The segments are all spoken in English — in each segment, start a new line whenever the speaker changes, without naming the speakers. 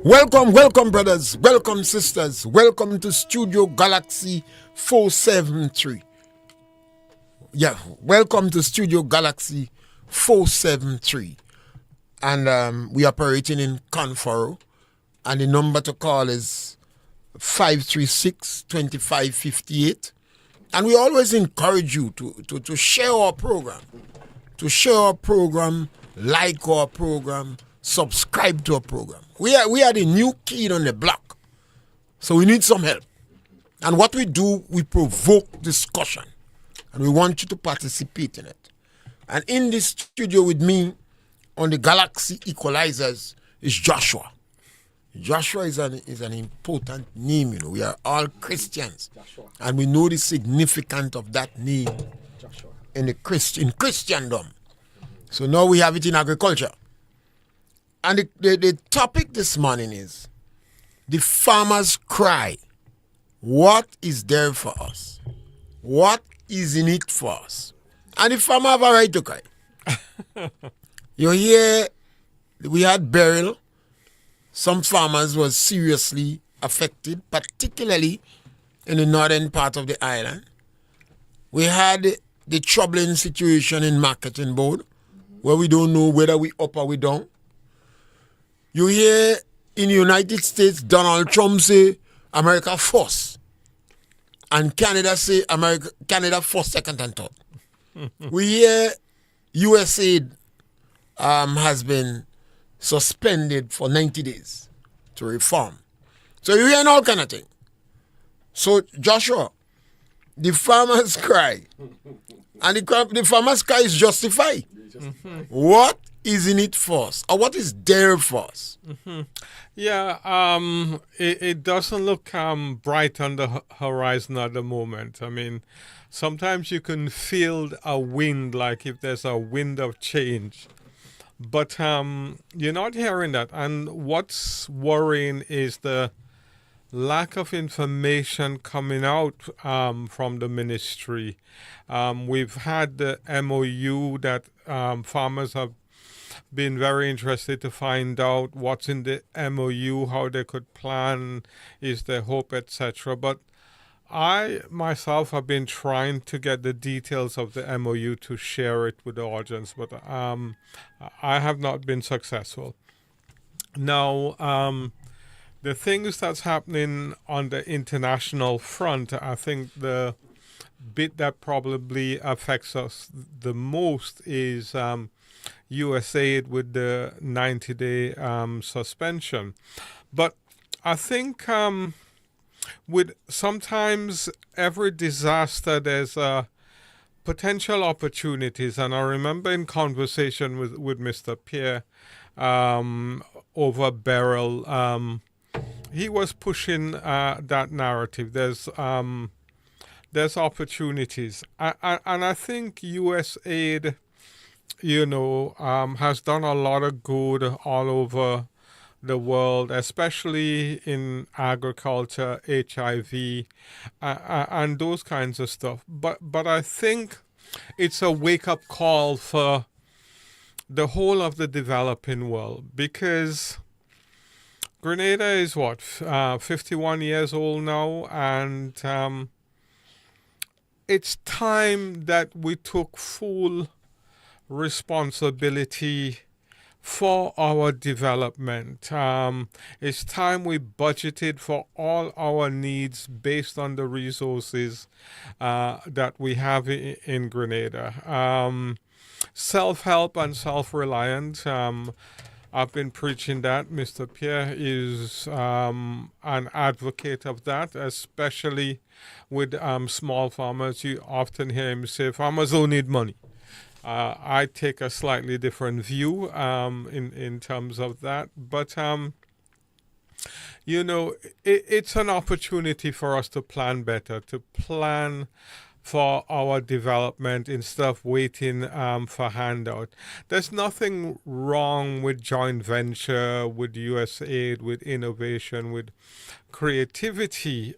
Welcome, brothers. Welcome, sisters. Welcome to Studio Galaxy 473. Welcome to Studio Galaxy 473. And we operating in Conforo. And the number to call is 536-2558. And we always encourage you to share our program. To share our program, like our program, subscribe to our program. We are the new kid on the block. So we need some help. And what we do, we provoke discussion. And we want you to participate in it. And in this studio with me on the Galaxy Equalizers is Joshua. Joshua is an important name, you know. We are all Christians. Joshua. And we know the significance of that name Joshua. In Christendom. So now we have it in agriculture. And the topic this morning is the farmer's cry. What is there for us? What is in it for us? And the farmer have a right to cry. You hear, we had burial. Some farmers were seriously affected, particularly in the northern part of the island. We had the troubling situation in Marketing Board, where we don't know whether we up or we down. You hear in the United States, Donald Trump say America first. And Canada say Canada first, second, and third. We hear USAID has been suspended for 90 days to reform. So you hear all kind of thing. So Joshua, the farmer's cry, and the farmer's cry is justified. Mm-hmm. What is in it for us, or what is there for us?
Mm-hmm. Yeah, it doesn't look bright on the horizon at the moment. I mean, sometimes you can feel a wind, like if there's a wind of change. But you're not hearing that. And what's worrying is the lack of information coming out from the ministry. We've had the MOU that farmers have been very interested to find out what's in the MOU, how they could plan, is there hope, etc. But I myself have been trying to get the details of the MOU to share it with the audience, but I have not been successful. Now, the things that's happening on the international front, I think the bit that probably affects us the most is USAID with the 90-day suspension. But I think with sometimes every disaster, there's potential opportunities. And I remember in conversation with Mr. Pierre over Beryl, he was pushing that narrative. There's opportunities. And I think USAID, has done a lot of good all over the world, especially in agriculture, HIV, and those kinds of stuff. But I think it's a wake-up call for the whole of the developing world, because Grenada is 51 years old now, and it's time that we took full responsibility for our development. It's time we budgeted for all our needs based on the resources that we have in Grenada. Self-help and self-reliant. I've been preaching that. Mr. Pierre is an advocate of that, especially with small farmers. You often hear him say, farmers don't need money. I take a slightly different view in terms of that. But, it's an opportunity for us to plan better, to plan for our development instead of waiting for handout. There's nothing wrong with joint venture, with USAID, with innovation, with creativity.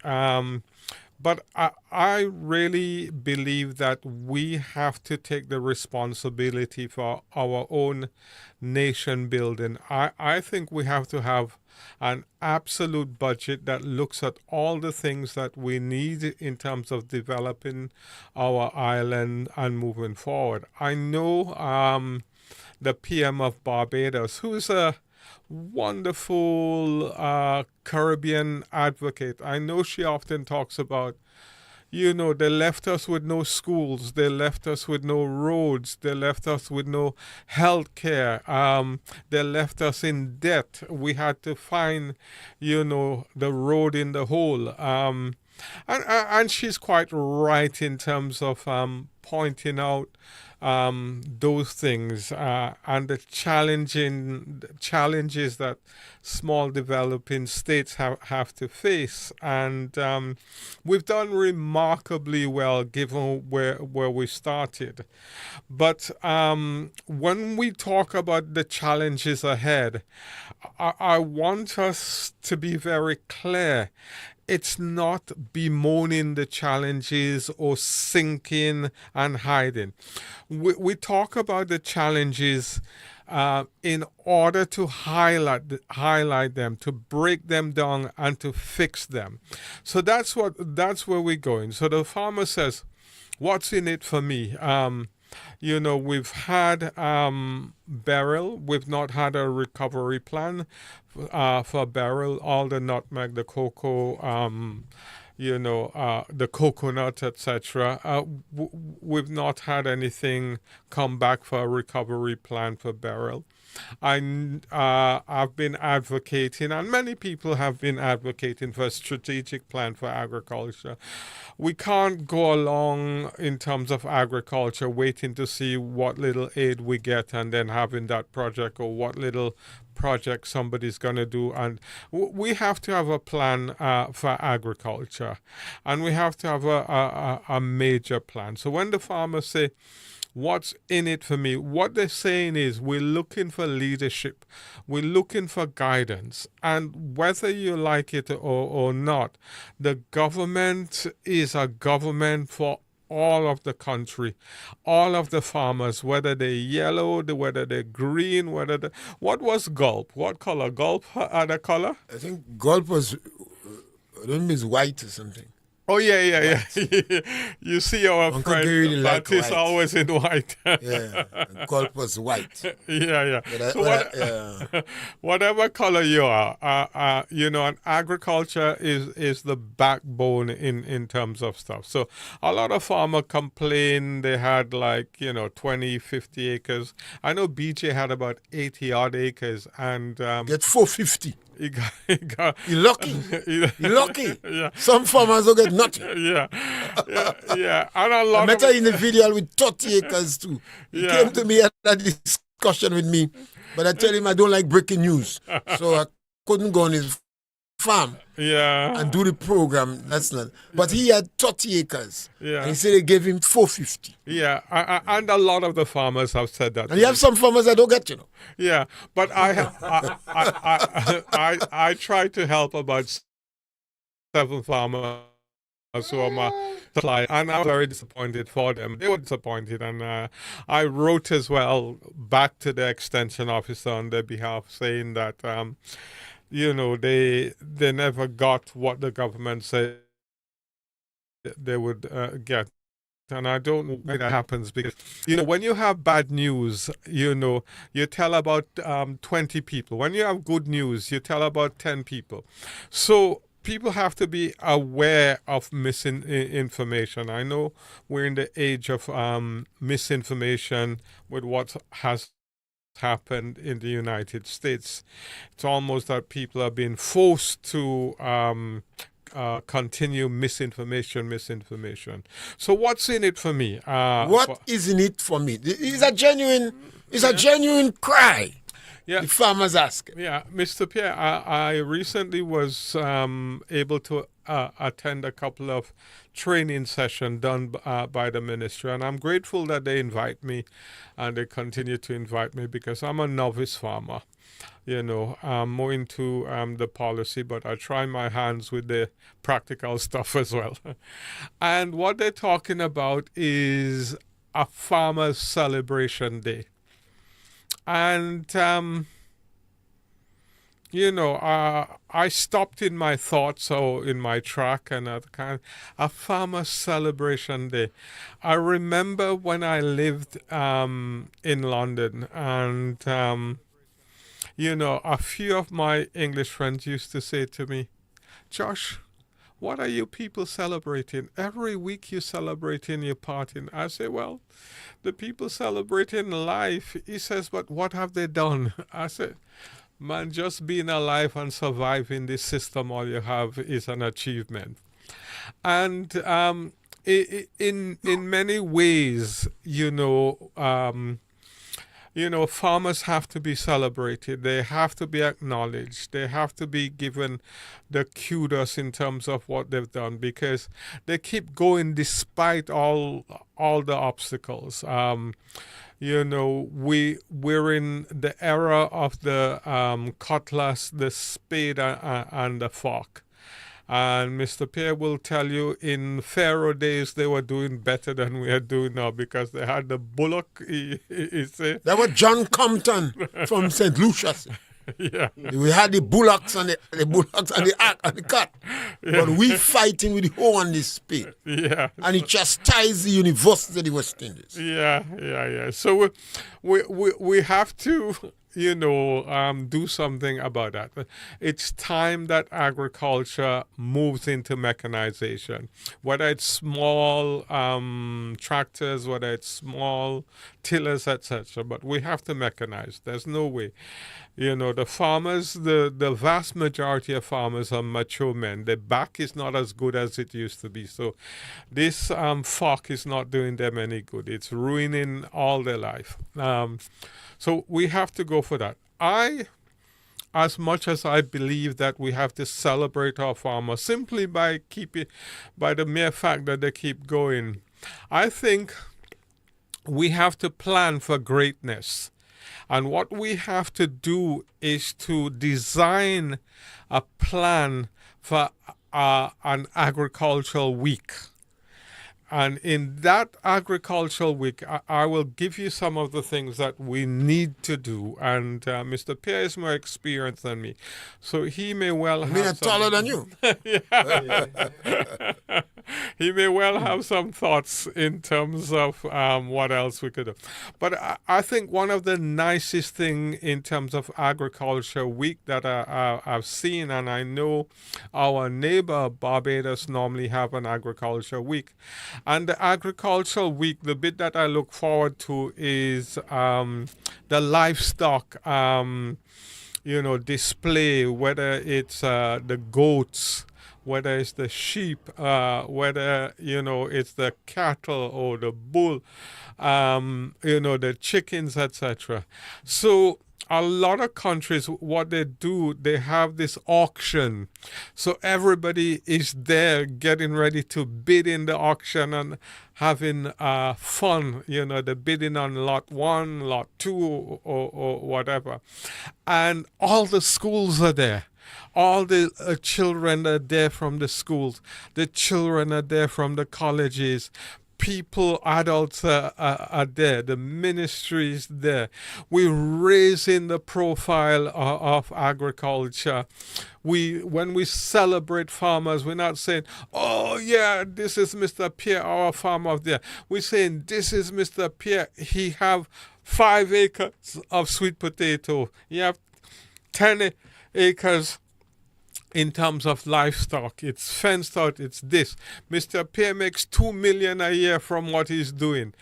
But I really believe that we have to take the responsibility for our own nation building. I think we have to have an absolute budget that looks at all the things that we need in terms of developing our island and moving forward. I know the PM of Barbados, who's a wonderful Caribbean advocate. I know she often talks about, they left us with no schools, they left us with no roads, they left us with no health care, they left us in debt. We had to find, the road in the hole. And she's quite right in terms of pointing out those things and the challenges that small developing states have to face. And we've done remarkably well given where we started. But when we talk about the challenges ahead, I want us to be very clear. It's not bemoaning the challenges or sinking and hiding. We talk about the challenges in order to highlight them, to break them down, and to fix them. So that's where we're going. So the farmer says, "What's in it for me?" We've had beryl. We've not had a recovery plan for beryl. All the nutmeg, the cocoa, the coconut, etc. We've not had anything come back for a recovery plan for beryl. I've been advocating, and many people have been advocating for a strategic plan for agriculture. We can't go along in terms of agriculture waiting to see what little aid we get and then having that project or what little project somebody's going to do. And we have to have a plan for agriculture, and we have to have a major plan. So when the farmers say, "What's in it for me?" what they're saying is we're looking for leadership. We're looking for guidance. And whether you like it or not, the government is a government for all of the country, all of the farmers, whether they're yellow, whether they're green, what was Gulp? What color? Gulp had a color?
I think Gulp was, I don't know, it's white or something.
Oh, yeah. You see our
Uncle
friend,
Gary really
but he's always in white.
Yeah, Gulp was white.
Yeah. Whatever color you are, and agriculture is the backbone in terms of stuff. So a lot of farmers complain they had 20, 50 acres. I know BJ had about 80 odd acres and...
Get 450.
He got,
You're lucky. You're lucky.
Yeah.
Some farmers don't get nothing.
Yeah. And a lot
I met an individual with 30 acres too. He came to me and had a discussion with me, but I tell him I don't like breaking news. So I couldn't go on his farm and do the program. That's not. But he had 30 acres.
Yeah.
And he said they gave him 450.
Yeah. And a lot of the farmers have said that.
And you have some farmers that don't get,
Yeah. But I try to help about 7 farmers who are my supply, and I was very disappointed for them. They were disappointed, and I wrote as well back to the extension officer on their behalf saying that they never got what the government said they would get. And I don't know why that happens because, when you have bad news, you tell about 20 people. When you have good news, you tell about 10 people. So people have to be aware of misinformation. I know we're in the age of misinformation with what has happened in the United States. It's almost that people are being forced to continue misinformation. So what's in it for me?
What is in it for me? It's a genuine cry.
Yeah.
The farmers ask.
Yeah, Mr. Pierre, I recently was able to attend a couple of training sessions done by the ministry, and I'm grateful that they invite me and they continue to invite me because I'm a novice farmer. I'm more into the policy, but I try my hands with the practical stuff as well. And what they're talking about is a farmer's celebration day. And, I stopped in my thoughts or in my track and a farmer celebration day. I remember when I lived in London, and a few of my English friends used to say to me, Josh, what are you people celebrating? Every week you celebrating, you're partying. I say, well, the people celebrating life. He says, but what have they done? I said, man, just being alive and surviving this system, all you have is an achievement. And in many ways, farmers have to be celebrated. They have to be acknowledged. They have to be given the kudos in terms of what they've done, because they keep going despite all the obstacles. We're in the era of the cutlass, the spade, and the fork. And Mr. Pierre will tell you, in Pharaoh days, they were doing better than we are doing now, because they had the bullock. He said.
That was John Compton from St. Lucius.
Yeah.
We had the bullocks and the axe and the cut.
Yeah.
But we fighting with the hoe and the spade.
Yeah.
And it chastised the University of the West Indies.
Yeah. So we have to, do something about that. It's time that agriculture moves into mechanization, whether it's small tractors, whether it's small tillers, etc. But we have to mechanize. There's no way. The farmers, the vast majority of farmers are mature men. Their back is not as good as it used to be. So this fork is not doing them any good. It's ruining all their life. So we have to go for that. As much as I believe that we have to celebrate our farmers simply by the mere fact that they keep going, I think we have to plan for greatness. And what we have to do is to design a plan for an agricultural week. And in that agricultural week, I will give you some of the things that we need to do. And Mr. Pierre is more experienced than me, so he may well have.
I'm taller than you.
He may well have some thoughts in terms of what else we could do. But I think one of the nicest thing in terms of agriculture week that I've seen, and I know our neighbor Barbados normally have an agriculture week. And the agricultural week, the bit that I look forward to is the livestock, display, whether it's the goats, whether it's the sheep, whether, it's the cattle or the bull, the chickens, etc. So a lot of countries, what they do, they have this auction. So everybody is there getting ready to bid in the auction and having fun. They're bidding on lot 1, lot 2, or whatever. And all the schools are there. All the children are there from the schools. The children are there from the colleges. People, adults are there. The ministry is there. We're raising the profile of agriculture. When we celebrate farmers, we're not saying, oh yeah, this is Mr. Pierre, our farmer of there. We're saying, this is Mr. Pierre. He have 5 acres of sweet potato. He have 10 acres in terms of livestock. It's fenced out. It's this. Mr. Pierre makes $2 million a year from what he's doing.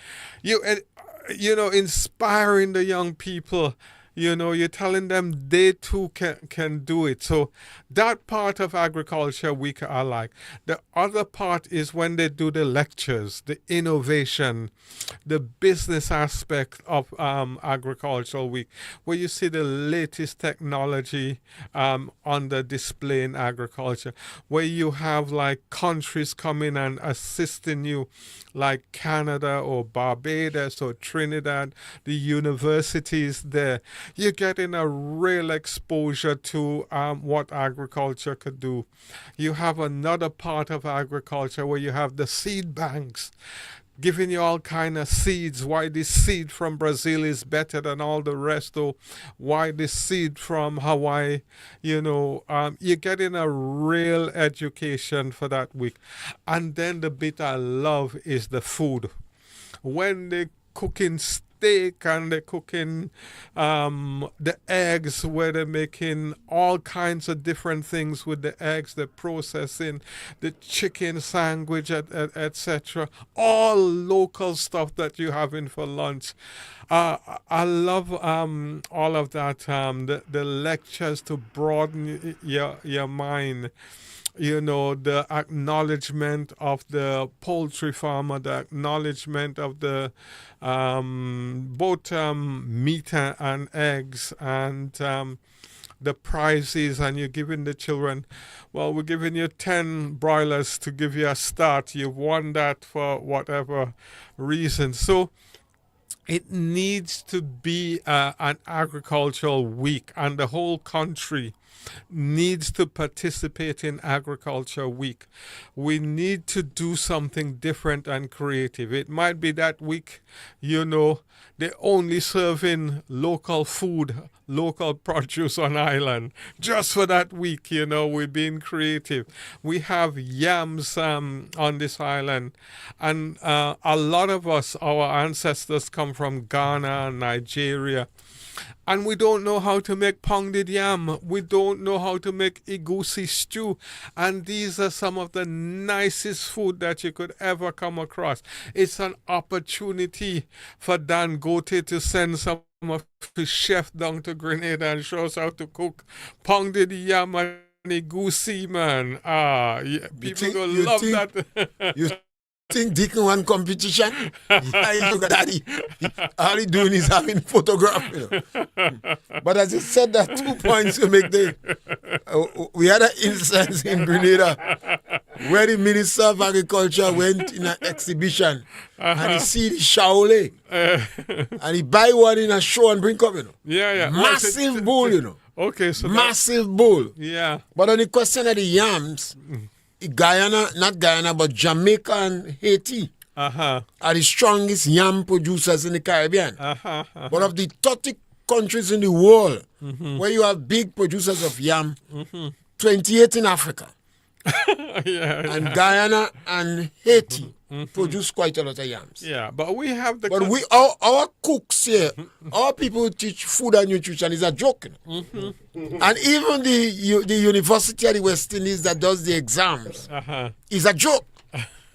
Inspiring the young people. You're telling them they too can do it. So that part of agriculture week I like. The other part is when they do the lectures, the innovation, the business aspect of agricultural week, where you see the latest technology on the display in agriculture, where you have like countries coming and assisting you, like Canada or Barbados or Trinidad, the universities there. You're getting a real exposure to what agriculture could do. You have another part of agriculture where you have the seed banks. giving you all kind of seeds, why this seed from Brazil is better than all the rest, or why this seed from Hawaii, you're getting a real education for that week. And then the bit I love is the food. When they cooking steak and they're cooking the eggs, where they're making all kinds of different things with the eggs, they're processing the chicken sandwich, etc. All local stuff that you're having for lunch. I love all of that. The lectures to broaden your mind. The acknowledgement of the poultry farmer, the acknowledgement of the both meat and eggs, and the prices, and you're giving the children, well, we're giving you 10 broilers to give you a start. You've won that for whatever reason. So it needs to be an agricultural week, and the whole country needs to participate in Agriculture Week. We need to do something different and creative. It might be that week, they're only serving local food, local produce on island. Just for that week, we're being creative. We have yams on this island. And a lot of us, our ancestors come from Ghana and Nigeria. And we don't know how to make pounded yam. We don't know how to make egusi stew. And these are some of the nicest food that you could ever come across. It's an opportunity for Dan Gote to send some of his chef down to Grenada and show us how to cook pounded yam and egusi, man. People gonna love that.
You think Deacon won competition? Yeah, look at daddy. All he doing is having photograph. But as you said, that 2 points to make we had an instance in Grenada where the Minister of Agriculture went in an exhibition and he see the shaole and he buy one in a show and bring up,
Yeah.
Massive bull,
Okay, so
massive bull.
Yeah.
But on the question of the yams, Guyana, not Guyana, but Jamaica and Haiti are the strongest yam producers in the Caribbean. But of the 30 countries in the world where you have big producers of yam, 28 in Africa. And Guyana and Haiti produce quite a lot of yams.
Yeah, but we have the...
But our cooks here, our people who teach food and nutrition is a joke. And even the University of the West Indies that does the exams is a joke.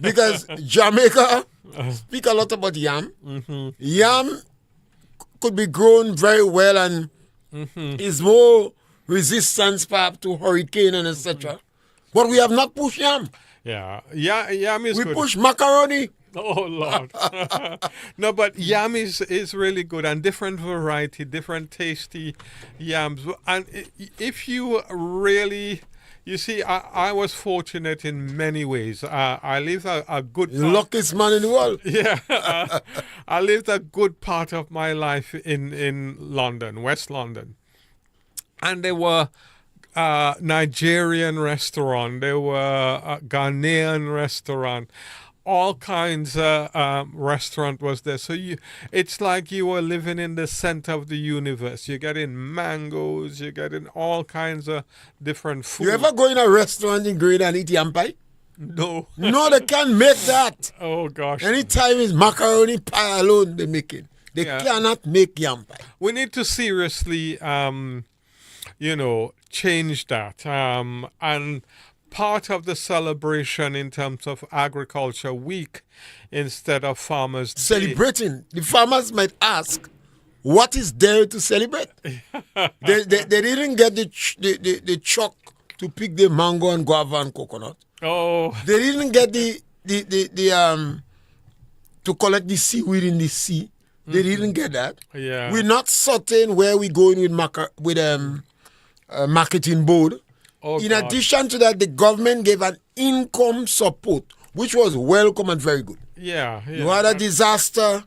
Because Jamaica speak a lot about yam. Yam could be grown very well and is more resistant perhaps to hurricane and etc. But we have not pushed yam.
Yeah, yam is
we
good.
push macaroni.
Oh, Lord. No, but yam is really good, and different variety, different tasty yams. And if you really... You see, I was fortunate in many ways. I lived a good...
The luckiest man in the world.
Yeah. I lived a good part of my life in London, West London. And there were Nigerian restaurant, there were a Ghanaian restaurant, all kinds of restaurant was there. So it's like you were living in the center of the universe. You're getting mangoes, you're getting all kinds of different food.
You ever go in a restaurant in Grenada and eat yam pie?
No.
No, they can't make that.
Oh, gosh.
Anytime it's macaroni pie alone they make it. They cannot make yam pie.
We need to seriously, change that. And part of the celebration in terms of Agriculture Week instead of Farmers Day.
Celebrating. The farmers might ask, what is there to celebrate? they didn't get the truck to pick the mango and guava and coconut.
Oh.
They didn't get the to collect the seaweed in the sea. They didn't get that.
Yeah.
We're not certain where we're going with marketing board.
Oh,
in
God.
addition to that, the government gave an income support, which was welcome and very good.
Yeah.
You had a disaster,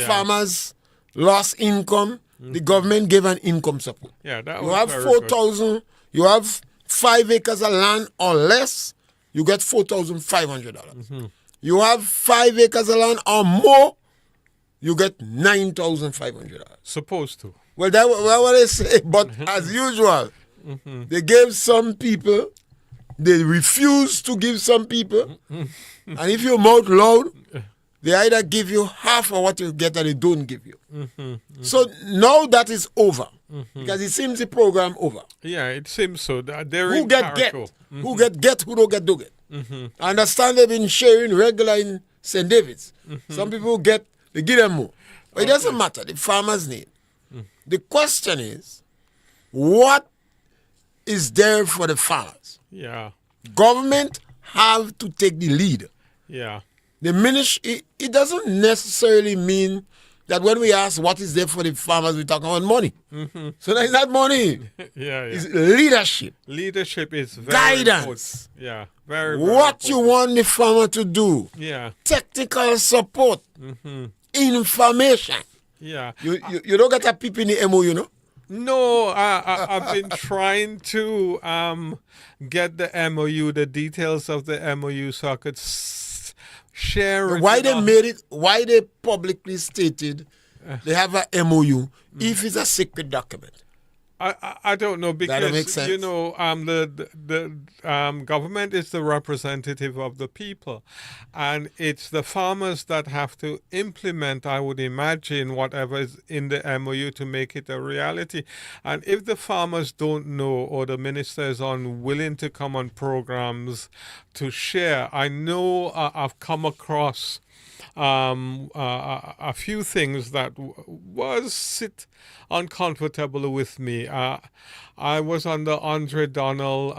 farmers lost income, the government gave an income support.
Yeah, that
you
was
have
very
4,000, you have 5 acres of land or less, you get $4,500. You have 5 acres of land or more, you get $9,500.
Supposed to.
Well, that's what they say. But as usual, they gave some people, they refuse to give some people. And if you mouth loud, they either give you half of what you get or they don't give you. So now that is over. Because it seems the program over.
Yeah, it seems so. They're
Who
in
get
Carrico.
Who get, who don't get, do get. I understand they've been sharing regular in St. David's. Some people get, they give them more. But it doesn't matter, the farmer's name. The question is, what is there for the farmers?
Yeah.
Government have to take the lead.
Yeah.
It doesn't necessarily mean that when we ask what is there for the farmers, we talk about money. So that's not money.
Yeah.
It's leadership.
Leadership is very
Guidance.
important. Yeah. Very, very
What you
important.
want the farmer to do.
Yeah.
Technical support. Information.
Yeah.
You don't get a peep in the MOU, you know?
No, I've been trying to get the MOU, the details of the MOU, so I could share it.
Why they made it, why they publicly stated they have a MOU if it's a secret document?
I don't know, because
make sense.
you know the government is the representative of the people, and it's the farmers that have to implement, I would imagine, whatever is in the MOU to make it a reality. And if the farmers don't know, or the minister is unwilling to come on programs to share, I know I've come across a few things that was sit uncomfortable with me. I was on the Andre Donald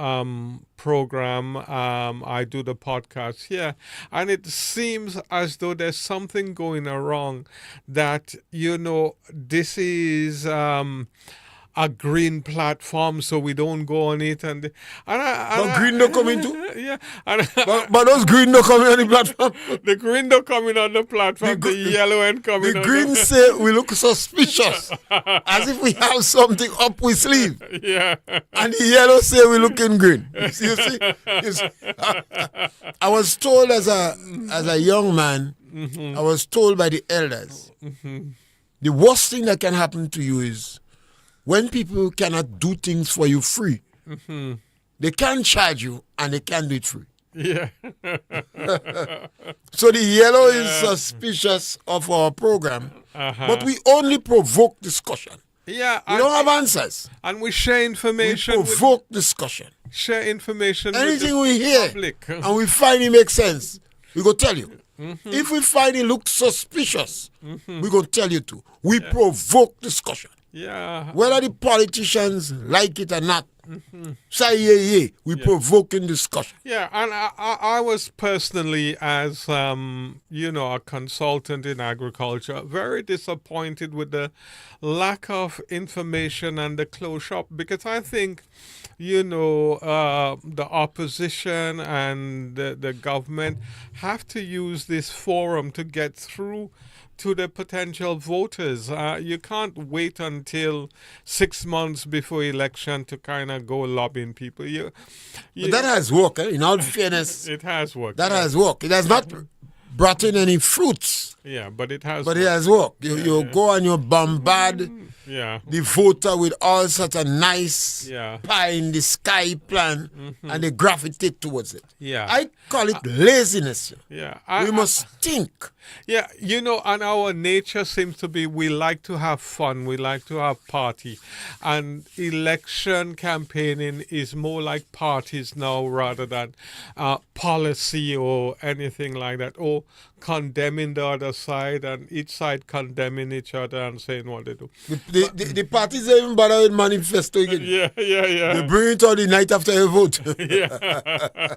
program. I do the podcast here, and it seems as though there's something going wrong. That, you know, this is a green platform, so we don't go on it. But
green don't come into?
Yeah.
But those green don't come on the platform.
The green don't coming on the platform, the yellow ain't coming
The
on
green say we look suspicious, as if we have something up we sleeve.
Yeah.
And the yellow say we looking green. You see? I was told as a young man, I was told by the elders, the worst thing that can happen to you is when people cannot do things for you free. They can't charge you and they can't do it free.
Yeah.
So the yellow is suspicious of our program, but we only provoke discussion.
Yeah.
We don't have answers.
And we share
We
information.
provoke discussion.
Share information.
Anything
with
we
the
hear
public.
and we find it makes sense, we go tell you. If we find it looks suspicious, we go tell you too. We provoke discussion.
Yeah.
Whether the politicians like it or not, say yeah, we provoking discussion.
Yeah, and I was personally, as a consultant in agriculture, very disappointed with the lack of information and the close shop, because I think, the opposition and the government have to use this forum to get through to the potential voters. You can't wait until 6 months before election to kind of go lobbying people.
But that has worked, in all fairness.
It has worked.
That has worked. It has not brought in any fruits.
Yeah, but it has
But
worked.
it has worked. You go and you bombard the voter with all such a nice pie in the sky plan, and they gravitate towards it.
Yeah.
I call it laziness.
Yeah.
We must think.
Yeah, and our nature seems to be, we like to have fun, we like to have party. And election campaigning is more like parties now rather than policy or anything like that, or condemning the other side and each side condemning each other and saying what they do.
The parties don't even bother with manifesto again.
Yeah.
They bring it on the night after you vote.
Yeah.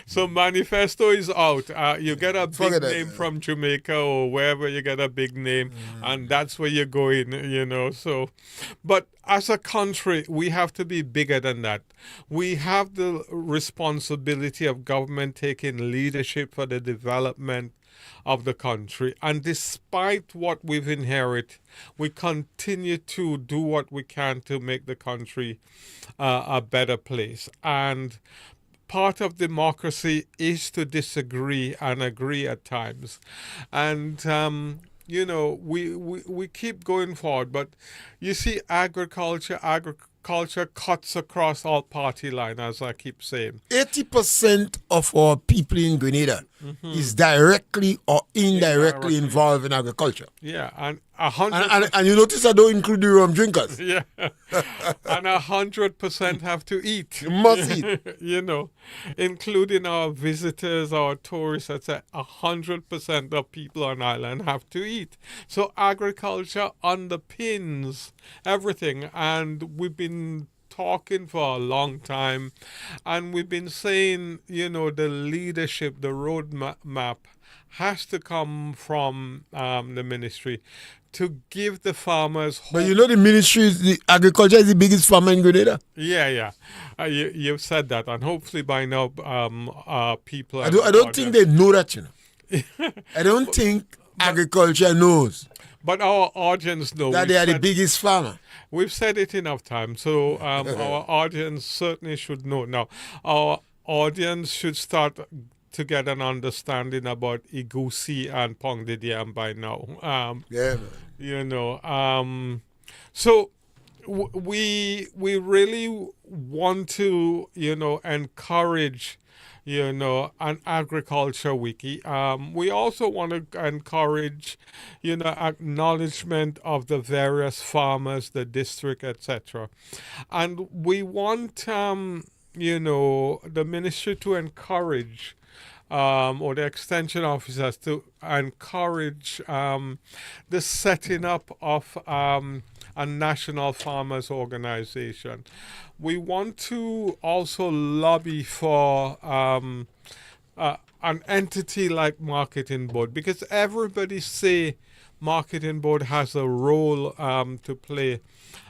So manifesto is out. You get a big
Forget that.
name from Jamaica or wherever you get a big name, and that's where you're going, So, but as a country, we have to be bigger than that. We have the responsibility of government taking leadership for the development of the country. And despite what we've inherited, we continue to do what we can to make the country a better place. And part of democracy is to disagree and agree at times. And, we keep going forward. But you see, agriculture cuts across all party line, as I keep saying.
80% of our people in Grenada is directly or indirectly involved in agriculture.
Yeah, and 100%.
And you notice I don't include the rum drinkers.
Yeah, and 100% have to eat.
You must eat.
Including our visitors, our tourists, etc. 100% of people on island have to eat. So agriculture underpins everything, and we've been talking for a long time, and we've been saying, the leadership, the roadmap has to come from the ministry to give the farmers hope.
But the ministry, the agriculture is the biggest farmer in Grenada.
Yeah. You've said that, and hopefully by now people...
I don't think they know that, I don't think agriculture knows.
But our audience know
that they are the biggest farmer.
We've said it enough times, so our audience certainly should know. Now, our audience should start to get an understanding about Igusi and Pong de Diam by now.
Yeah, man.
So we really want to, encourage, an agriculture wiki. We also want to encourage, acknowledgement of the various farmers, the district, etc. And we want, the ministry to encourage or the extension officers to encourage the setting up of a national farmers organization. We want to also lobby for an entity like Marketing Board, because everybody say Marketing Board has a role to play.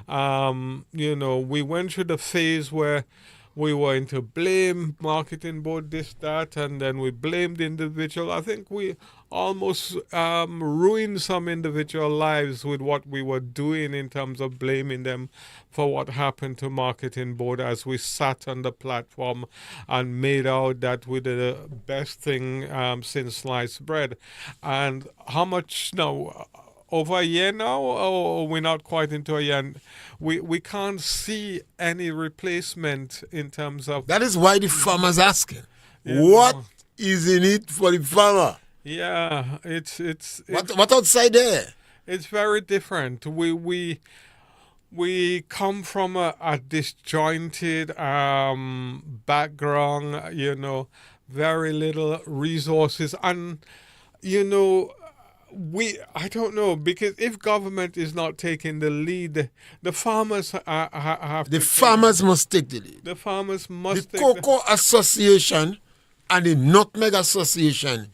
We went through the phase where we were into blame Marketing Board, this, that, and then we blamed the individual. I think we almost ruined some individual lives with what we were doing in terms of blaming them for what happened to Marketing Board as we sat on the platform and made out that we did the best thing since sliced bread. And how much now? Over a year now, or we're not quite into a year? We can't see any replacement in terms of...
That is why the farmer's asking. What is in it for the farmer?
Yeah, it's
what outside there?
It's very different. We come from a disjointed background, very little resources, and I don't know, because if government is not taking the lead, the farmers have
the farmers must take the lead.
The farmers must
the
take
Cocoa Association and the Nutmeg Association.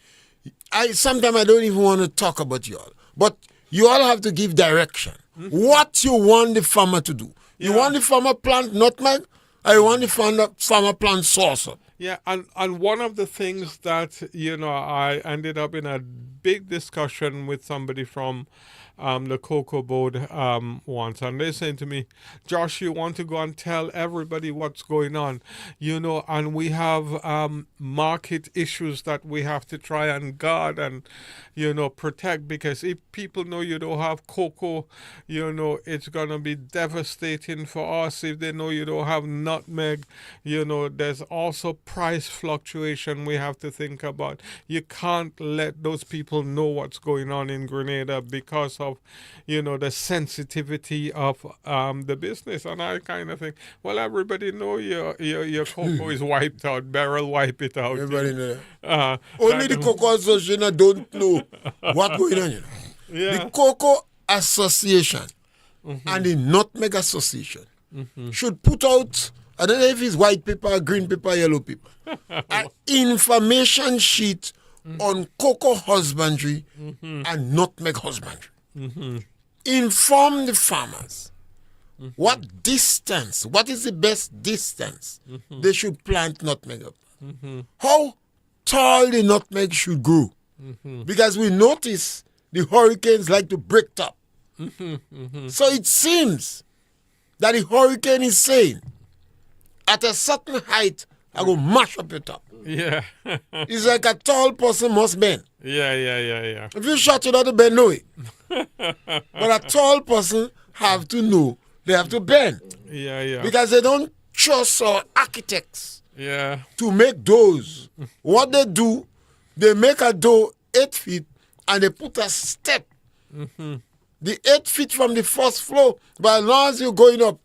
Sometimes I don't even want to talk about you all, but you all have to give direction. What you want the farmer to do? You want the farmer plant nutmeg, or you want the farmer plant saucer?
Yeah, and one of the things that, I ended up in a big discussion with somebody from the Cocoa Board once, and they're saying to me, Josh, you want to go and tell everybody what's going on, and we have market issues that we have to try and guard and, protect, because if people know you don't have cocoa, it's going to be devastating for us. If they know you don't have nutmeg, there's also price fluctuation we have to think about. You can't let those people know what's going on in Grenada because of, the sensitivity of the business. And I kind of think, well, everybody know your cocoa is wiped out, barrel wipe it out.
Everybody know that. Only the Cocoa Association don't know what's going on.
Yeah.
The Cocoa Association and the Nutmeg Association should put out, I don't know if it's white paper, green paper, yellow paper, an information sheet on cocoa husbandry and nutmeg husbandry. Inform the farmers what is the best distance they should plant nutmeg up. How tall the nutmeg should grow. Because we notice the hurricanes like to break top. So it seems that the hurricane is saying at a certain height I go mash up your top.
Yeah.
It's like a tall person must bend.
Yeah.
If you short, you don't bend, no way. But a tall person have to know they have to bend.
Yeah.
Because they don't trust our architects
Yeah.
to make doors. What they do, they make a door 8 feet and they put a step. The 8 feet from the first floor, but as long as you're going up,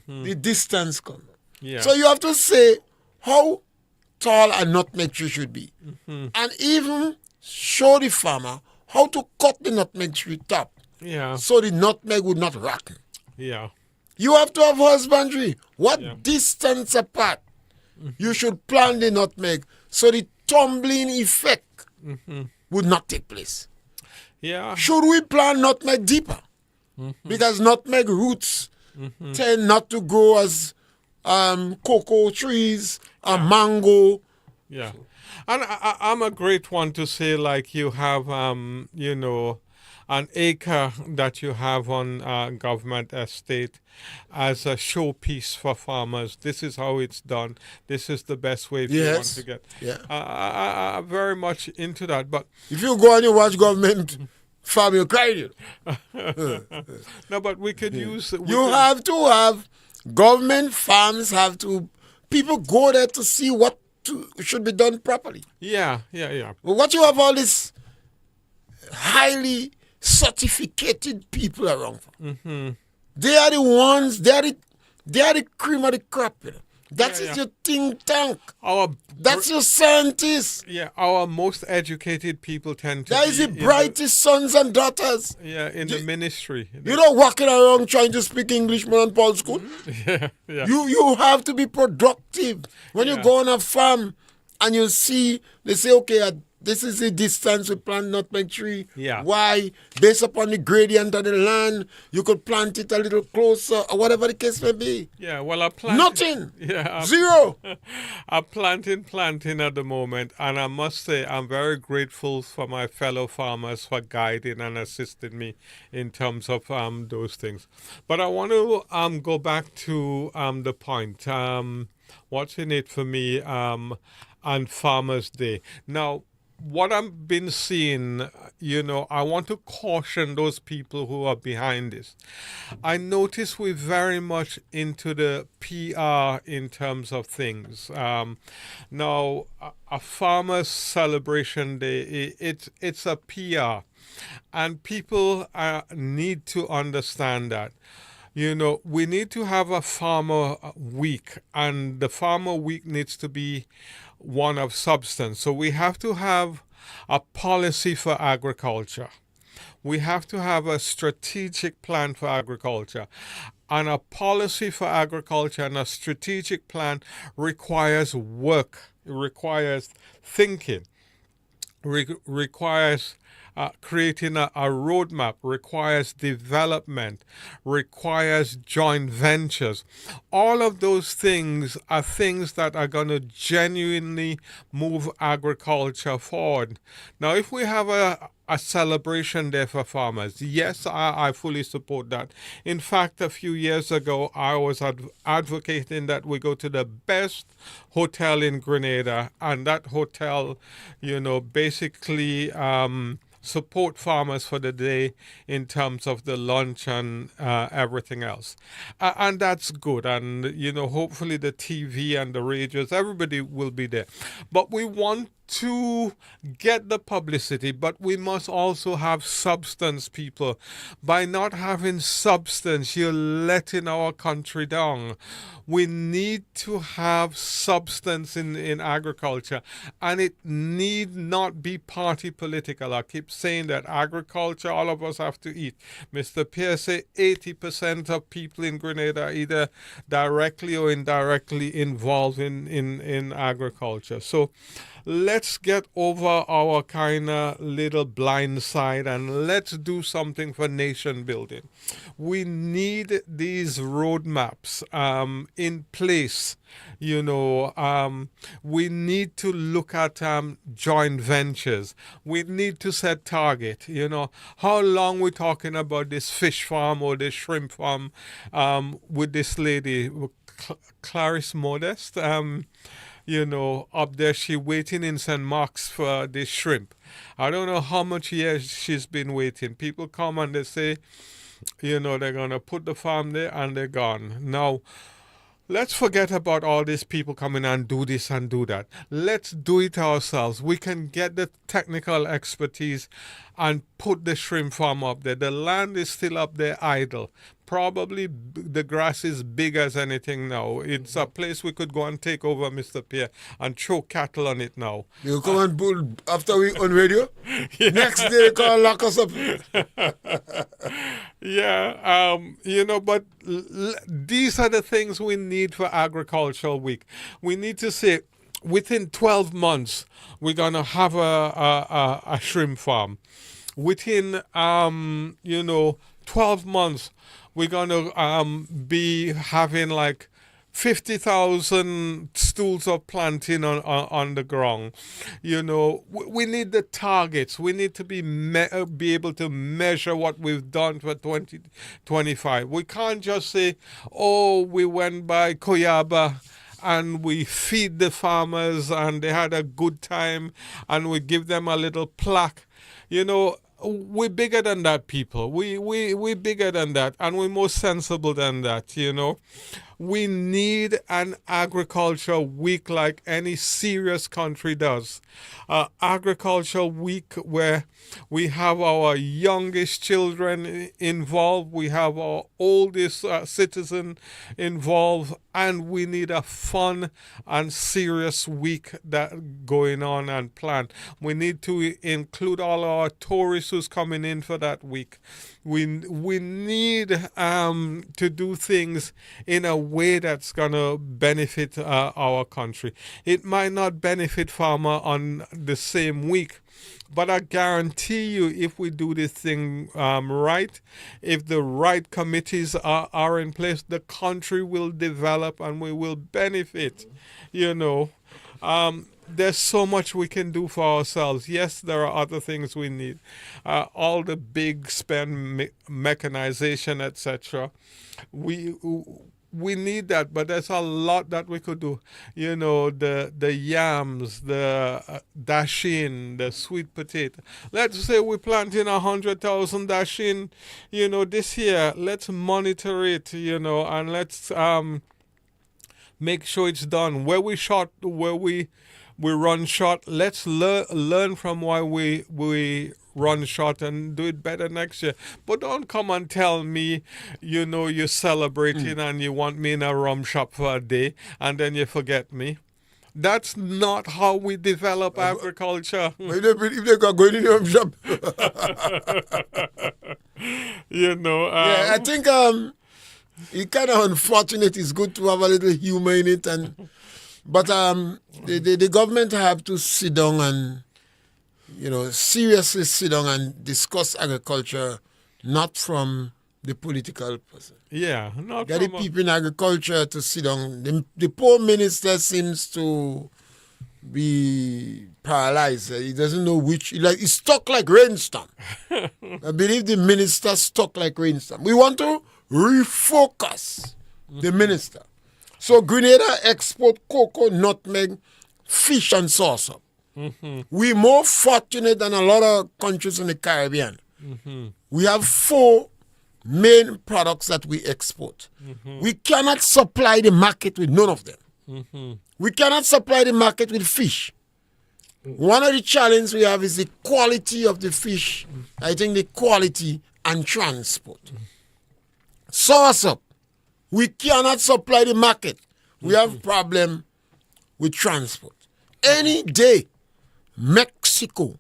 the distance comes.
Yeah.
So you have to say how tall a nutmeg tree should be. And even show the farmer how to cut the nutmeg tree top
Yeah.
so the nutmeg would not rotten.
Yeah.
You have to have husbandry. What distance apart you should plant the nutmeg so the tumbling effect would not take place.
Yeah.
Should we plant nutmeg deeper? Because nutmeg roots tend not to grow as cocoa trees, mango.
Yeah. And I'm a great one to say, like, you have, an acre that you have on government estate as a showpiece for farmers. This is how it's done. This is the best way if you want to get.
Yeah.
I'm very much into that. But
if you go and you watch government farm, you cry.
No, but we could use.
Have to have government farms. People go there to see what should be done properly.
Yeah.
But what you have all this highly certificated people around for. They are the ones. They are the cream of the crop. You know? That is your think tank. That's your scientists.
Yeah, our most educated people tend to.
That is the brightest sons and daughters.
Yeah, in the ministry.
You don't walking around trying to speak English, man, and Paul school.
Yeah.
You have to be productive. When you go on a farm and you see, they say, okay, this is the distance we plant nutmeg tree.
Yeah.
Why? Based upon the gradient of the land, you could plant it a little closer, or whatever the case may be.
Yeah, well, I plant.
Nothing.
Yeah.
Zero.
I'm planting at the moment, and I must say I'm very grateful for my fellow farmers for guiding and assisting me in terms of those things. But I want to go back to the point. What's in it for me on Farmers' Day? Now, what I've been seeing, I want to caution those people who are behind this. I notice we're very much into the PR in terms of things. Now, a farmer's celebration day, it's a PR. And people need to understand that. We need to have a farmer week, and the farmer week needs to be one of substance. So we have to have a policy for agriculture. We have to have a strategic plan for agriculture. And a policy for agriculture and a strategic plan requires work. It requires thinking. Requires creating a roadmap, requires development, requires joint ventures. All of those things are things that are going to genuinely move agriculture forward. Now, if we have a celebration day for farmers, yes, I fully support that. In fact, a few years ago, I was advocating that we go to the best hotel in Grenada, and that hotel, basically support farmers for the day in terms of the lunch and everything else. And that's good. And, hopefully the TV and the radios, everybody will be there. But we want to get the publicity, but we must also have substance, people. By not having substance, you're letting our country down. We need to have substance in agriculture, and it need not be party political. I keep saying that agriculture, all of us have to eat. Mr. Pierce said 80% of people in Grenada are either directly or indirectly involved in agriculture. So let's get over our kind of little blind side and let's do something for nation building. We need these roadmaps in place. We need to look at joint ventures. We need to set target. How long we're talking about this fish farm or this shrimp farm with this lady, Clarice Modest. up there. She waiting in St. Mark's for the shrimp. I don't know how much years she's been waiting. People come and they say, they're going to put the farm there and they're gone. Now, let's forget about all these people coming and do this and do that. Let's do it ourselves. We can get the technical expertise and put the shrimp farm up there. The land is still up there idle. Probably the grass is big as anything now. It's a place we could go and take over, Mr. Pierre, and throw cattle on it now.
You come and bull after we on radio? Next day, they call lock us up.
Yeah, but these are the things we need for Agricultural Week. We need to say, within 12 months, we're going to have a shrimp farm. Within, 12 months, we're going to be having like 50,000 stools of planting on the ground. We need the targets. We need to be able to measure what we've done for 2025. We can't just say, oh, we went by Koyaba and we feed the farmers and they had a good time and we give them a little plaque. We're bigger than that, people. We're bigger than that, and we're more sensible than that, We need an agriculture week like any serious country does. Agriculture week where we have our youngest children involved, we have our oldest citizen involved, and we need a fun and serious week that going on and planned. We need to include all our tourists who's coming in for that week. We need to do things in a way that's going to benefit our country. It might not benefit farmer on the same week, but I guarantee you, if we do this thing right, if the right committees are in place, the country will develop and we will benefit. There's so much we can do for ourselves. Yes, there are other things we need. All the big spend mechanization, etc. We need that, but there's a lot that we could do. The yams, the dashin, the sweet potato. Let's say we're planting 100,000 dashin, this year. Let's monitor it, and let's make sure it's done. Where we run short, let's learn from why we run short and do it better next year. But don't come and tell me, you're celebrating and you want me in a rum shop for a day and then you forget me. That's not how we develop agriculture.
If they got going in your rum shop. I think it's kind of unfortunate. It's good to have a little humor in it, but the government have to sit down and seriously sit down and discuss agriculture, not from the political person.
Yeah, not
get the people in agriculture to sit down. The poor minister seems to be paralyzed. He doesn't know which. He's stuck like rainstorm. I believe the minister stuck like rainstorm. We want to refocus the minister. So Grenada export cocoa, nutmeg, fish, and saucer. We're more fortunate than a lot of countries in the Caribbean. We have 4 main products that we export. We cannot supply the market with none of them. We cannot supply the market with fish. One of the challenges we have is the quality of the fish. I think the quality and transport. Saucer, we cannot supply the market. We have problem with transport. Any day, Mexico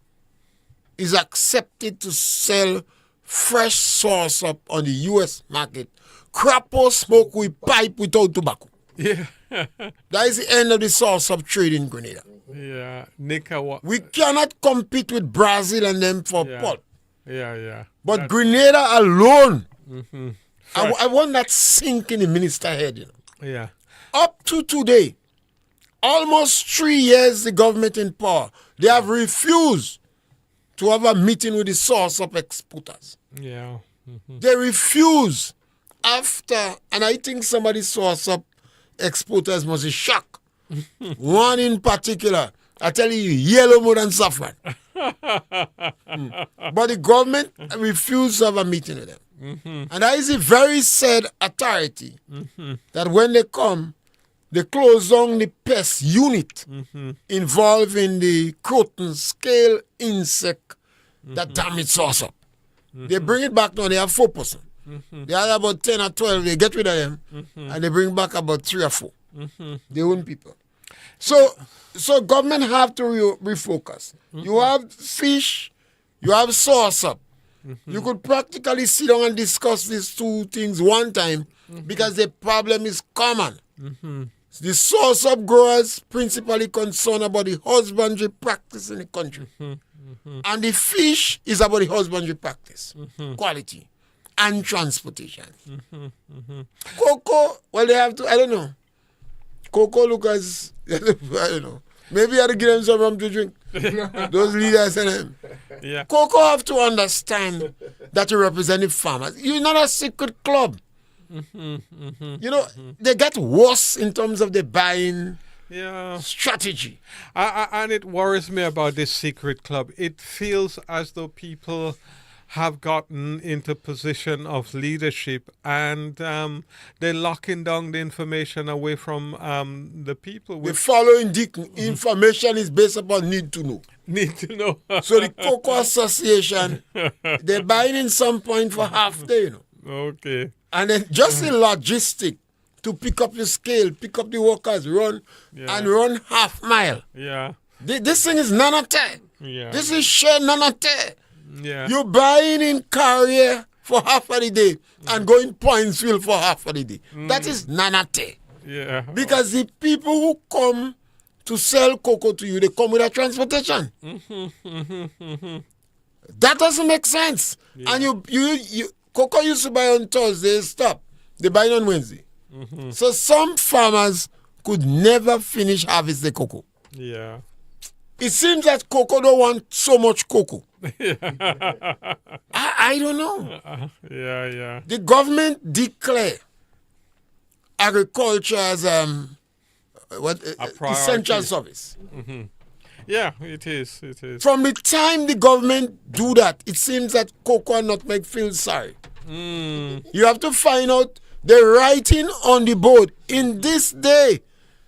is accepted to sell fresh sauce up on the U.S. market. Crapo smoke with pipe without tobacco.
Yeah.
That is the end of the sauce up trade in Grenada.
Yeah.
We cannot compete with Brazil and them for pulp.
Yeah.
But Grenada alone, I want that sink in the minister's head,
Yeah.
Up to today, almost 3 years the government in power, they have refused to have a meeting with the source of exporters.
Yeah.
They refuse after, and I think somebody source up exporters must be shocked One in particular, I tell you, yellow more than saffron. But the government refused to have a meeting with them. And that is a very sad authority that when they come, they close down the pest unit involved in the croton scale insect that damage source up. They bring it back now, they have 4%. They have about 10 or 12, they get rid of them, and they bring back about 3 or 4. Their own people. So government have to refocus. You have fish, you have source up. You could practically sit down and discuss these two things one time because the problem is common. The source up growers principally concerned about the husbandry practice in the country. And the fish is about the husbandry practice, quality, and transportation. Cocoa, well, they have to, I don't know. Cocoa look as, I don't know. Maybe I had to give them some rum to drink. Those leaders and them.
Yeah.
Cocoa have to understand that you represent the farmers. You're not a secret club. You know, they get worse in terms of the buying strategy.
And it worries me about this secret club. It feels as though people have gotten into position of leadership and they're locking down the information away from the people.
The following information is based upon need to know.
Need to know.
So the Cocoa Association, they're buying in some point for half day, you know.
Okay.
And then just the logistic to pick up your scale, pick up the workers, run and run half mile.
Yeah.
This thing is nanate.
Yeah.
This is share nanate.
Yeah.
You're buying in Carrier for half of the day and going Pointsville for half of the day. That is nanate.
Yeah.
Because the people who come to sell cocoa to you, they come with a transportation. That doesn't make sense. Yeah. And you cocoa used to buy on Thursday, stop. They buy it on Wednesday. So some farmers could never finish harvest the cocoa.
Yeah.
It seems that cocoa don't want so much cocoa. I don't know.
Yeah.
The government declare agriculture as essential service.
Yeah, it is.
From the time the government do that, it seems that cocoa and nutmeg feel sorry. You have to find out the writing on the board in this day,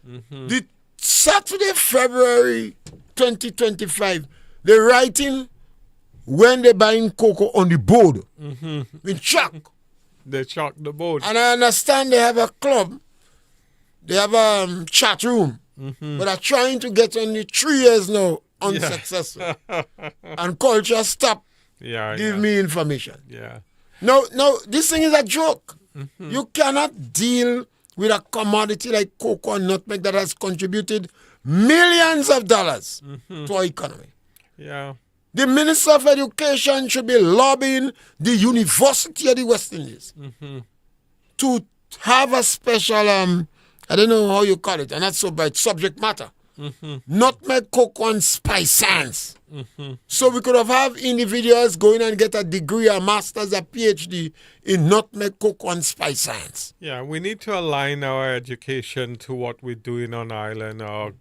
the Saturday, February 2025, the writing when they're buying cocoa on the board in chalk.
They chalk the board.
And I understand they have a club, they have a chat room, but are trying to get only 3 years now unsuccessful. And culture stop. Give me information.
Yeah.
No, this thing is a joke. You cannot deal with a commodity like cocoa and nutmeg that has contributed millions of dollars to our economy.
Yeah.
The Minister of Education should be lobbying the University of the West Indies to have a special, I don't know how you call it, and that's so bad, subject matter. Nutmeg, cocoa, and spice science. So we could have individuals going and get a degree, a master's, a PhD in nutmeg, cocoa, and spice science.
Yeah, we need to align our education to what we're doing on island, or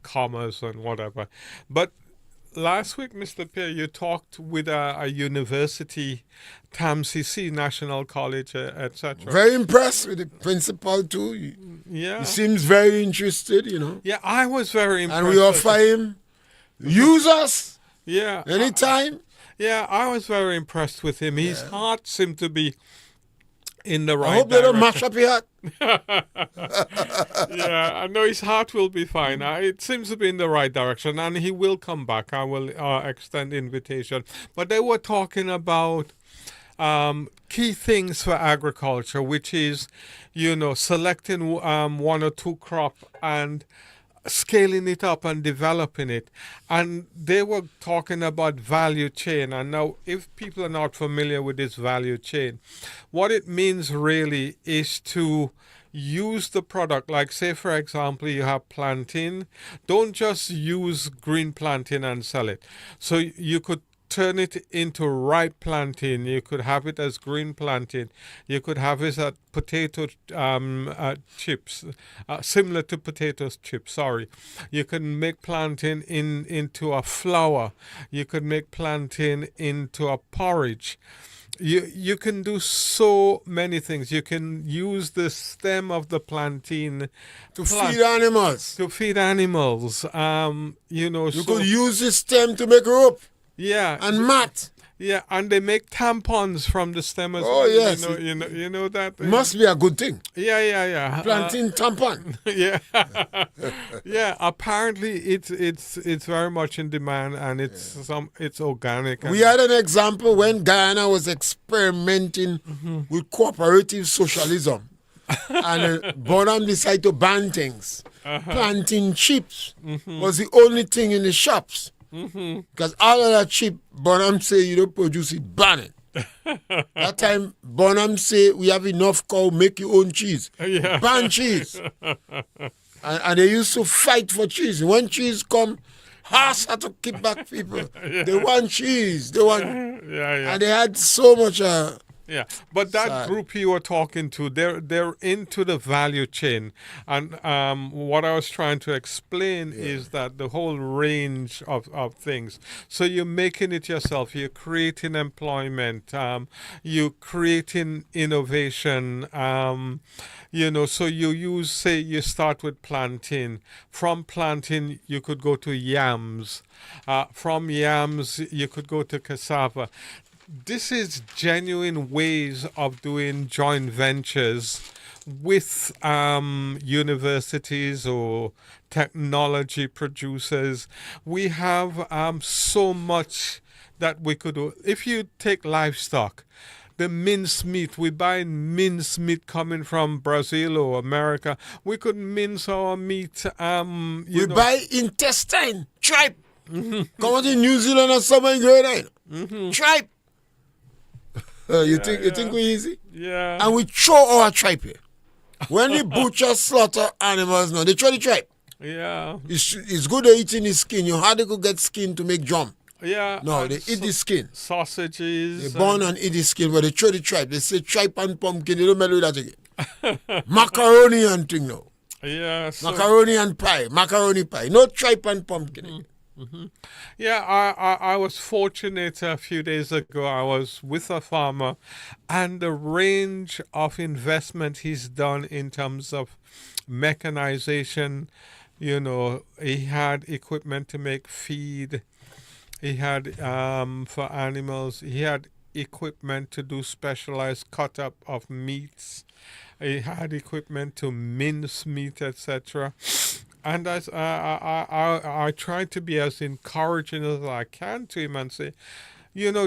commerce and whatever. But last week, Mr. Pierre, you talked with a university, TAMCC, National College, etc.
Very impressed with the principal too.
Yeah.
He seems very interested, you know.
Yeah, I was very impressed.
And we offer him, use us.
Yeah.
Anytime.
I was very impressed with him. His heart seemed to be in the right
I hope they don't mash up your heart.
Yeah, I know his heart will be fine. It seems to be in the right direction, and he will come back. I will extend the invitation. But they were talking about key things for agriculture, which is, selecting one or two crop and scaling it up and developing it. And they were talking about value chain. And now, if people are not familiar with this value chain, what it means really is to use the product. Like, say, for example, you have plantain. Don't just use green plantain and sell it. So you could turn it into ripe plantain. You could have it as green plantain. You could have it as potato chips, similar to potato chips. Sorry, you can make plantain into a flour. You could make plantain into a porridge. You can do so many things. You can use the stem of the plantain
to feed animals.
To feed animals. You
could use the stem to make rope.
Yeah.
And mat.
Yeah, and they make tampons from the stem as well.
Oh yes,
you know that
must be a good thing.
Yeah.
Plantain tampon.
Yeah, yeah. Apparently, it's very much in demand, and it's organic.
We had an example when Guyana was experimenting with cooperative socialism, and Bonham decided to ban things. Plantain chips was the only thing in the shops. Because all of that cheap, Bonham say you don't produce it, ban it. That time, Bonham say we have enough cow, make your own cheese.
Yeah.
Ban cheese. and they used to fight for cheese. When cheese come, Haas had to keep back people. Yeah. They want cheese. They want, and they had so much.
Yeah, but that group you were talking to, they're into the value chain, and what I was trying to explain is that the whole range of things. So you're making it yourself. You're creating employment. You're creating innovation. So you start with plantain. From plantain, you could go to yams. From yams, you could go to cassava. This is genuine ways of doing joint ventures with universities or technology producers. We have so much that we could do. If you take livestock, the mince meat, we buy mince meat coming from Brazil or America. We could mince our meat.
We buy intestine, tripe. Come out in New Zealand or somewhere in Great Island. Tripe. You think we're easy?
Yeah.
And we throw our tripe here. When the butcher slaughter animals now, they throw the tripe.
Yeah.
It's good to eating the skin. You hardly could get skin to make drum.
Yeah.
No, they eat the skin.
Sausages.
They burn and eat the skin, but they throw the tripe. They say tripe and pumpkin. They don't meddle with that again. Macaroni and thing now.
Yeah.
Macaroni and pie. Macaroni pie. No tripe and pumpkin again.
Yeah, I was fortunate a few days ago. I was with a farmer, and the range of investment he's done in terms of mechanization, he had equipment to make feed. He had for animals. He had equipment to do specialized cut up of meats. He had equipment to mince meat, etc. And as I try to be as encouraging as I can to him and say,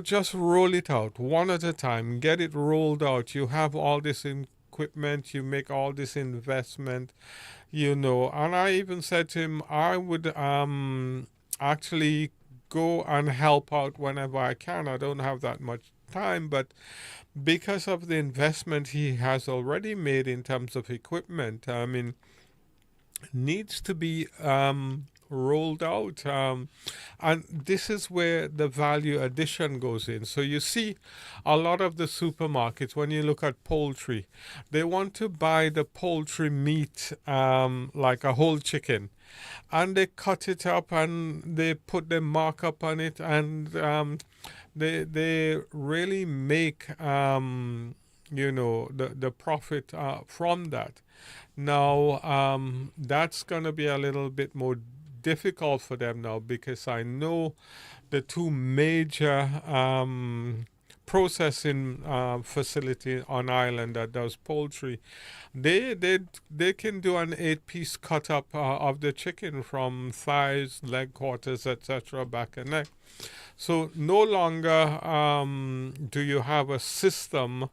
just roll it out one at a time, get it rolled out. You have all this equipment, you make all this investment, And I even said to him, I would actually go and help out whenever I can. I don't have that much time, but because of the investment he has already made in terms of equipment, needs to be rolled out. And this is where the value addition goes in. So you see a lot of the supermarkets, when you look at poultry, they want to buy the poultry meat like a whole chicken. And they cut it up and they put the markup on it, and they really make the profit from that. Now, that's going to be a little bit more difficult for them now, because I know the two major processing facility on island that does poultry, they can do an 8-piece cut up of the chicken from thighs, leg quarters, etc., back and neck. So no longer do you have a system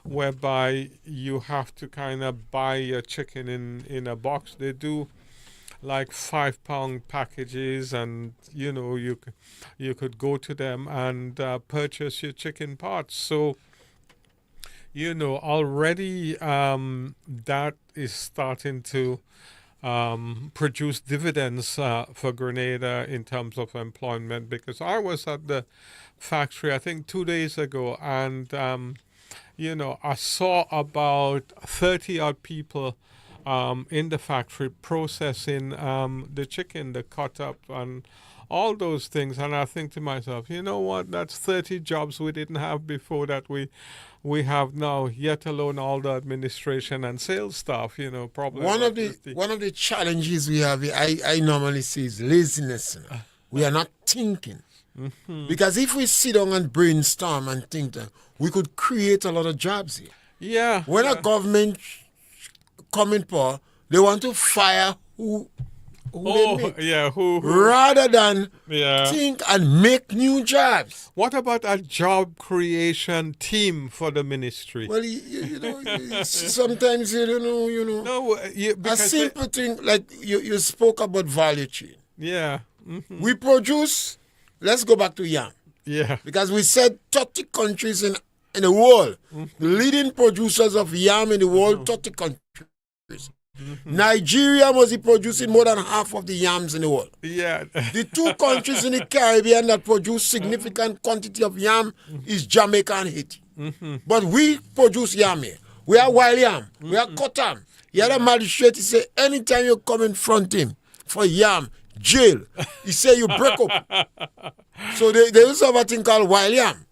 whereby you have to kind of buy your chicken in a box. They do like 5-pound packages, and you could go to them and purchase your chicken parts. So already that is starting to produce dividends for Grenada in terms of employment, because I was at the factory, I think 2 days ago, and I saw about 30 odd people in the factory processing the chicken, the cut up, and all those things. And I think to myself, you know what? That's 30 jobs we didn't have before that we have now, yet alone all the administration and sales staff. Probably
one of the challenges we have, I normally say, is laziness. We are not thinking. Because if we sit down and brainstorm and think, we could create a lot of jobs here.
Yeah.
When a government come in power, they want to fire who they make,
who
rather than think and make new jobs.
What about a job creation team for the ministry?
Well, sometimes you don't know.
No,
a simple thing like you spoke about value chain.
Yeah.
We produce. Let's go back to yam.
Yeah.
Because we said 30 countries in the world, the leading producers of yam in the world, 30 countries. Nigeria must be producing more than half of the yams in the world.
Yeah.
The two countries in the Caribbean that produce significant quantity of yam is Jamaica and Haiti. But we produce yam here. We are wild yam. We are cut yam. The other magistrate, he say, anytime you come in front of him for yam, jail. He say you break up. So they also have a thing called wild yam.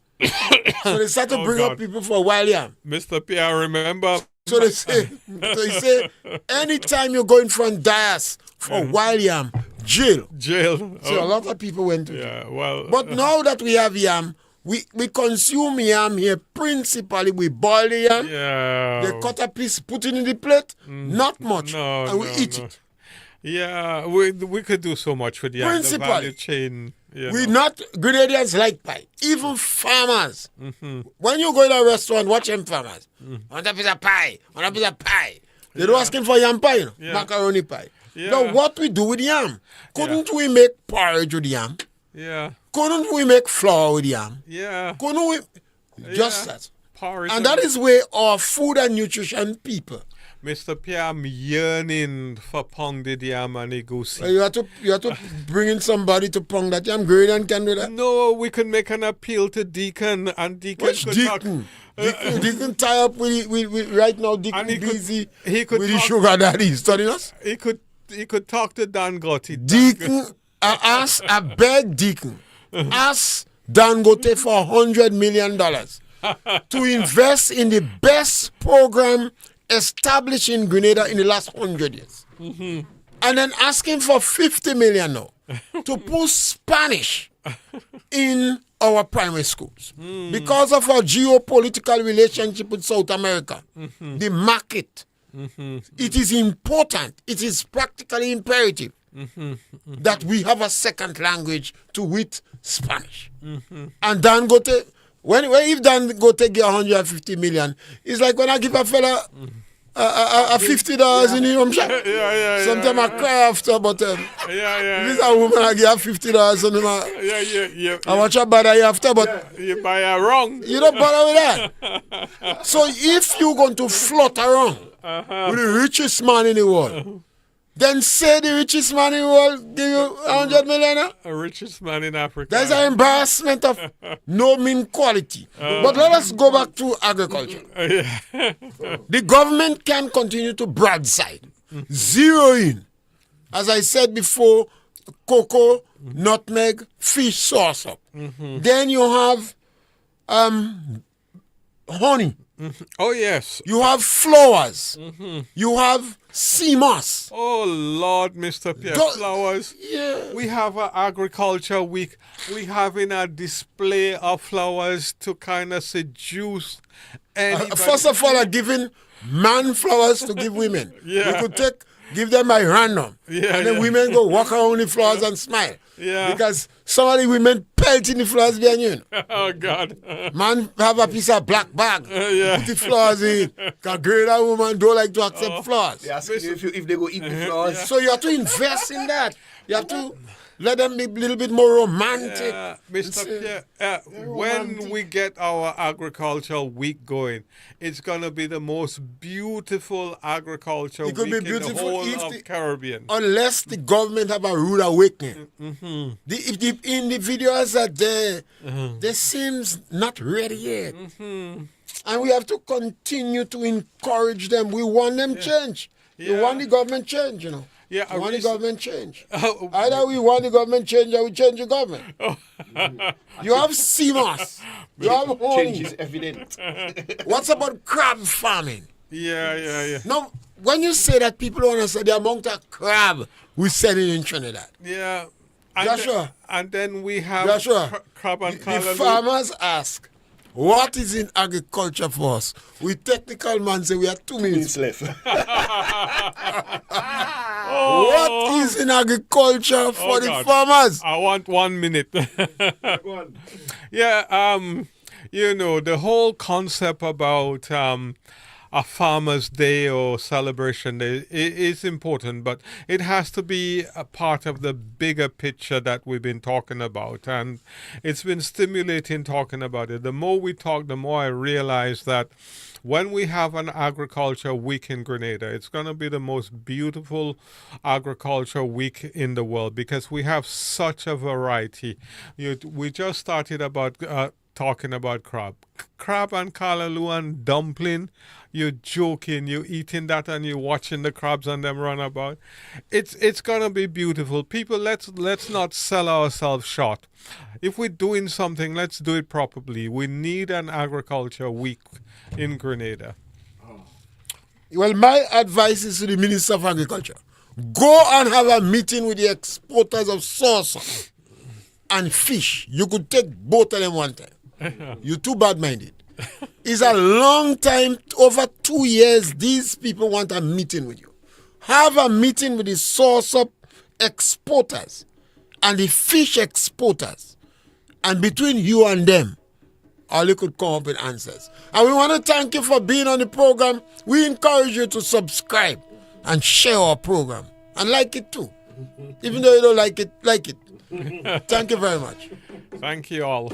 So they start to bring up people for wild yam.
Mr. Pierre, remember?
So they say, anytime you go in front dais for wild yam, jail.
Jail.
So a lot of people went to jail.
Well.
But now that we have yam, we consume yam here principally. We boil the yam.
Yeah.
They cut a piece, put it in the plate, not much, and we eat it.
Yeah, we could do so much with the value chain.
Not Grenadians like pie. Even farmers. When you go in a restaurant, watch them farmers. Want a piece of pie. Want a piece of pie. They don't ask him for yam pie, macaroni pie.
Yeah.
Now, what we do with yam? Couldn't we make porridge with yam?
Yeah.
Couldn't we make flour with yam?
Yeah.
Couldn't we? Just that.
Porridge.
And that is where our food and nutrition people.
Mr. Pierre, I'm yearning for pounded yam and egusi.
You have to bring in somebody to pound that yam. Grenadian can do that.
No, we could make an appeal to Deacon, and Deacon
Which
could
Deacon? Deacon tie up with right now. Deacon busy
he could
with the sugar daddy. He's studying us.
He could talk to Dangote.
Deacon, I beg Deacon, ask Dangote for $100 million to invest in the best program established in Grenada in the last 100 years. And then asking for $50 million now to put Spanish in our primary schools. Because of our geopolitical relationship with South America, the market, it is important, it is practically imperative that we have a second language to wit Spanish. And Dangote, if Dangote get 150 million, it's like when I give a fella $50 in the home shop. Sometimes I cry after, but if it's a woman, I give her $50 on him. I watch her bother you after, but
you buy her wrong.
You don't bother with that. So if you're going to float around with the richest man in the world, then say the richest man in the world give you 100 million.
The richest man in Africa.
That's an embarrassment of no mean quality. But let us go back to agriculture. The government can continue to broadside, zero in. As I said before, cocoa, nutmeg, fish sauce up. Then you have honey.
Oh, yes.
You have flowers. You have sea moss.
Oh, Lord, Mr. Pierre, flowers.
Yeah.
We have an agriculture week. We having a display of flowers to kind of seduce anybody.
First of all, are giving man flowers to give women. We could give them by random. And then women go walk around the flowers and smile.
Yeah.
Because some of the women pelting the flowers behind you.
Oh, God.
Man have a piece of black bag.
Yeah.
Put the flowers in. Because greater woman don't like to accept flowers.
They ask you if they go eat the flowers.
So you have to invest in that. You have to let them be a little bit more romantic.
Mr. Pierre, when we get our agricultural week going, it's going to be the most beautiful agricultural
It could
week
be
in the
beautiful
whole
if
of
the-
Caribbean.
Unless the government have a rude awakening. If the individuals are there, they seems not ready yet. And we have to continue to encourage them. We want them change. We
Yeah.
want the government change, you know.
Yeah,
we
a
want the
recent-
government change.
Oh.
Either we want the government change or we change the government. You have CMOS. You have
Change
honey.
is evident.
What's about crab farming?
Yeah.
Now, when you say that, people don't understand the amount of crab we selling in Trinidad.
Yeah.
Joshua.
And then we have
Joshua,
crab and
the
callaloo.
farmers ask, what is in agriculture for us? We technical man say we have 2 minutes.
Minutes left.
What is in agriculture for the
God.
farmers?
I want 1 minute. Yeah, you know, the whole concept about a farmer's day or celebration day is important, but it has to be a part of the bigger picture that we've been talking about. And it's been stimulating talking about it. The more we talk, the more I realize that when we have an agriculture week in Grenada, it's going to be the most beautiful agriculture week in the world because we have such a variety. We just started about talking about crab and callaloo and dumpling. You're joking, you're eating that and you're watching the crabs and them run about. It's gonna be beautiful. People, let's not sell ourselves short. If we're doing something, let's do it properly. We need an agriculture week in Grenada.
Well, my advice is to the Minister of Agriculture. Go and have a meeting with the exporters of sauce and fish. You could take both of them one time. You're too bad-minded. It's a long time, over 2 years, these people want a meeting with you. Have a meeting with the sauce exporters and the fish exporters. And between you and them, all you could come up with answers. And we want to thank you for being on the program. We encourage you to subscribe and share our program. And like it too. Even though you don't like it, like it. Thank you very much.
Thank you all.